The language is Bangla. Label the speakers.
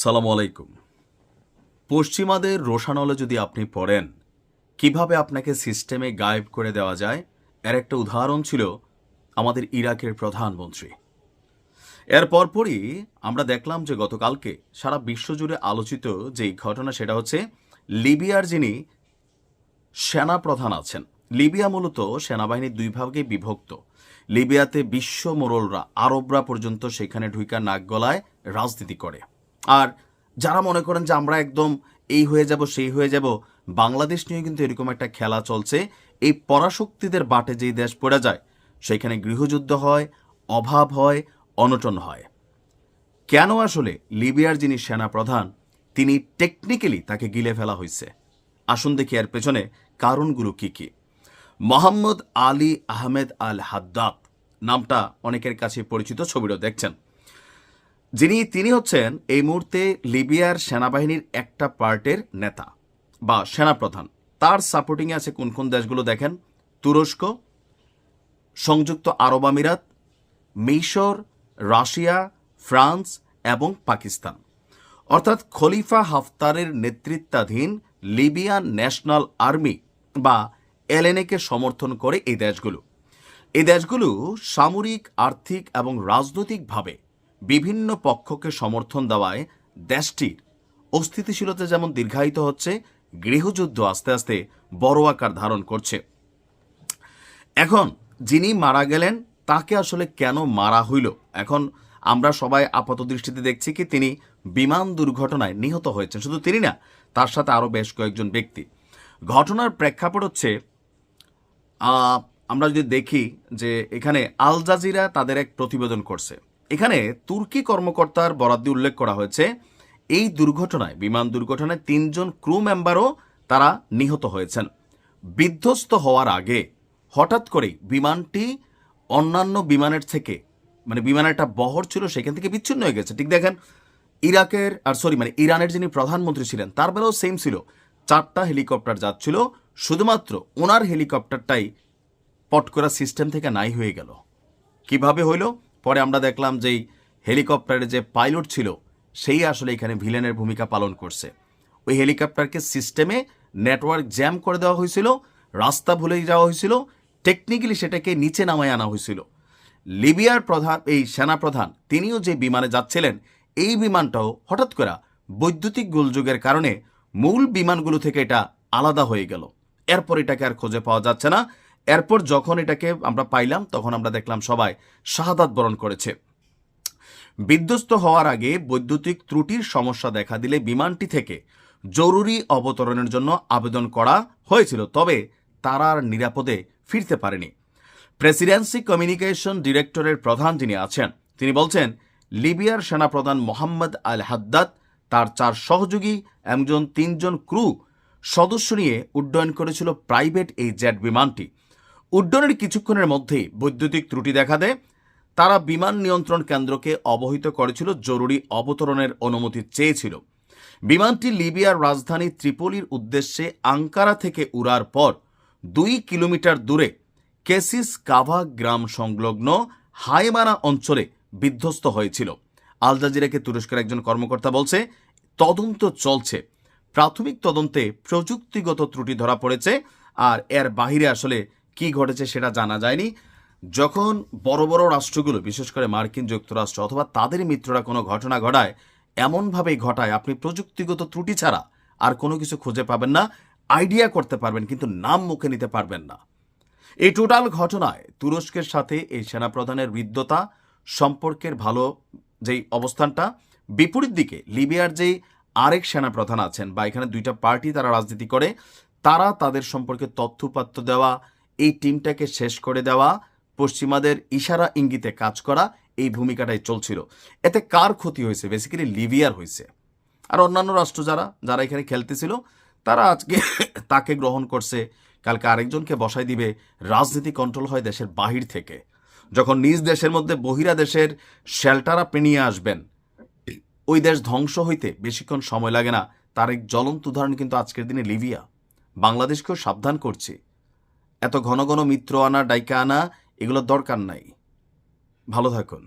Speaker 1: সালামু আলাইকুম। পশ্চিমাদের রোষানলে যদি আপনি পড়েন কিভাবে আপনাকে সিস্টেমে গায়েব করে দেওয়া যায়, এর একটা উদাহরণ ছিল আমাদের ইরাকের প্রধানমন্ত্রী। এর পরপরই আমরা দেখলাম যে গতকালকে সারা বিশ্বজুড়ে আলোচিত যেই ঘটনা, সেটা হচ্ছে লিবিয়ার যিনি সেনা প্রধান আছেন। লিবিয়া মূলত সেনাবাহিনীর দুই ভাগে বিভক্ত। লিবিয়াতে বিশ্ব মোড়লরা, আরবরা পর্যন্ত সেখানে ঢুইকা নাক গলায় রাজনীতি করে। আর যারা মনে করেন যে আমরা একদম এই হয়ে যাব সেই হয়ে যাব, বাংলাদেশ নিয়ে কিন্তু এরকম একটা খেলা চলছে। এই পরাশক্তিদের বাটে যেই দেশ পড়ে যায় সেখানে গৃহযুদ্ধ হয়, অভাব হয়, অনটন হয়। কেন আসলে লিবিয়ার যিনি সেনা প্রধান তিনি টেকনিক্যালি তাকে গিলে ফেলা হয়েছে? আসুন দেখি এর পেছনে কারণগুলো কি কি। মোহাম্মদ আলী আহমেদ আল হাদ্দাদ নামটা অনেকের কাছে পরিচিত, ছবিটাও দেখছেন। তিনি হচ্ছেন এই মুহূর্তে লিবিয়ার সেনাবাহিনীর একটা পার্টের নেতা বা সেনাপ্রধান। তার সাপোর্টিংয়ে আছে কোন কোন দেশগুলো দেখেন: তুরস্ক, সংযুক্ত আরব আমিরাত, মিশর, রাশিয়া, ফ্রান্স এবং পাকিস্তান। অর্থাৎ খলিফা হাফতারের নেতৃত্বাধীন লিবিয়ান ন্যাশনাল আর্মি বা এলএনএ-কে সমর্থন করে এই দেশগুলো সামরিক, আর্থিক এবং রাজনৈতিকভাবে বিভিন্ন পক্ষকে সমর্থন দেওয়ায় দেশটির অস্থিতিশীলতা যেমন দীর্ঘায়িত হচ্ছে, গৃহযুদ্ধ আস্তে আস্তে বড় আকার ধারণ করছে। এখন যিনি মারা গেলেন তাকে আসলে কেন মারা হইল, এখন আমরা সবাই আপাত দৃষ্টিতে দেখছি কি তিনি বিমান দুর্ঘটনায় নিহত হয়েছেন। শুধু তিনি না, তার সাথে আরও বেশ কয়েকজন ব্যক্তি। ঘটনার প্রেক্ষাপট হচ্ছে, আমরা যদি দেখি যে এখানে আল জাজিরা তাদের এক প্রতিবেদন করছে। এখানে তুর্কি কর্মকর্তার বরাত দিয়ে উল্লেখ করা হয়েছে এই দুর্ঘটনায়, বিমান দুর্ঘটনায় 3 জন ক্রু মেম্বারও তারা নিহত হয়েছেন। বিধ্বস্ত হওয়ার আগে হঠাৎ করেই বিমানটি অন্যান্য বিমানের থেকে, বিমানের একটা বহর ছিল সেখান থেকে বিচ্ছিন্ন হয়ে গেছে। ঠিক দেখেন, ইরানের যিনি প্রধানমন্ত্রী ছিলেন তার বেলাও সেম ছিল। 4টা হেলিকপ্টার যাচ্ছিল, শুধুমাত্র ওনার হেলিকপ্টারটাই পট করা সিস্টেম থেকে নাই হয়ে গেল। কিভাবে হইল? পরে আমরা দেখলাম যে হেলিকপ্টারের যে পাইলট ছিল সেই আসলে এখানে ভিলেনের ভূমিকা পালন করছে। ওই হেলিকপ্টারকে সিস্টেমে নেটওয়ার্ক জ্যাম করে দেওয়া হয়েছিল, রাস্তা ভুলে যাওয়া হয়েছিল, টেকনিক্যালি সেটাকে নিচে নামায় আনা হয়েছিল। লিবিয়ার এই সেনাপ্রধান তিনিও যে বিমানে যাচ্ছিলেন, এই বিমানটাও হঠাৎ করে বৈদ্যুতিক গোলযোগের কারণে মূল বিমানগুলো থেকে এটা আলাদা হয়ে গেল। এরপর এটাকে আর খুঁজে পাওয়া যাচ্ছে না। এরপর যখন এটাকে আমরা পাইলাম তখন আমরা দেখলাম সবাই শাহাদাত বরণ করেছে। বিধ্বস্ত হওয়ার আগে বৈদ্যুতিক ত্রুটির সমস্যা দেখা দিলে বিমানটি থেকে জরুরি অবতরণের জন্য আবেদন করা হয়েছিল, তবে তারা আর নিরাপদে ফিরতে পারেনি। প্রেসিডেন্সি কমিউনিকেশন ডিরেক্টরের প্রধান যিনি আছেন তিনি বলছেন, লিবিয়ার সেনাপ্রধান মোহাম্মদ আল হাদ্দাদ তার 4 সহযোগী এবং 3 জন ক্রু সদস্য নিয়ে উড্ডয়ন করেছিল প্রাইভেট এই জেট বিমানটি। উড্ডয়নের কিছুক্ষণের মধ্যেই বৈদ্যুতিক ত্রুটি দেখা দেয়। তারা বিমান নিয়ন্ত্রণ কেন্দ্রকে অবহিত করেছিল, জরুরি অবতরণের অনুমতি চেয়েছিল। বিমানটি লিবিয়ার রাজধানী ত্রিপোলির উদ্দেশ্যে আঙ্কারা থেকে উড়ার পর 2 কিলোমিটার দূরে কেসিস কাভা গ্রাম সংলগ্ন হাইমানা অঞ্চলে বিধ্বস্ত হয়েছিল। আল জাজিরাকে তুরস্কের একজন কর্মকর্তা বলছে, তদন্ত চলছে। প্রাথমিক তদন্তে প্রযুক্তিগত ত্রুটি ধরা পড়েছে, আর এর বাহিরে আসলে কি ঘটেছে সেটা জানা যায়নি। যখন বড় বড় রাষ্ট্রগুলো, বিশেষ করে মার্কিন যুক্তরাষ্ট্র অথবা তাদের মিত্ররা কোনো ঘটনা ঘটায়, এমনভাবেই ঘটায় আপনি প্রযুক্তিগত ত্রুটি ছাড়া আর কোনো কিছু খুঁজে পাবেন না। আইডিয়া করতে পারবেন কিন্তু নাম মুখে নিতে পারবেন না। এই টোটাল ঘটনায় তুরস্কের সাথে এই সেনাপ্রধানের হৃদ্যতা সম্পর্কের ভালো যেই অবস্থানটা, বিপরীত দিকে লিবিয়ার যেই আরেক সেনাপ্রধান আছেন বা এখানে 2টা পার্টি তারা রাজনীতি করে, তারা তাদের সম্পর্কে তথ্যপাত্র দেওয়া, এই টিমটাকে শেষ করে দেওয়া, পশ্চিমাদের ইশারা ইঙ্গিতে কাজ করা, এই ভূমিকাটাই চলছিল। এতে কার ক্ষতি হয়েছে? বেসিক্যালি লিবিয়ার হয়েছে। আর অন্যান্য রাষ্ট্র যারা এখানে খেলতেছিল তারা আজকে তাকে গ্রহণ করছে, কালকে আরেকজনকে বসাই দিবে। রাজনীতি কন্ট্রোল হয় দেশের বাহির থেকে। যখন নিজ দেশের মধ্যে বহিরা দেশের শেল্টার আপনি নিয়ে আসবেন, ওই দেশ ধ্বংস হইতে বেশিক্ষণ সময় লাগে না। তার এক জ্বলন্ত উদাহরণ কিন্তু আজকের দিনে লিবিয়া। বাংলাদেশকেও সাবধান করছি, এত ঘন ঘন মিত্র আনা, ডাইকা আনা, এগুলো দরকার নাই। ভালো থাকুন।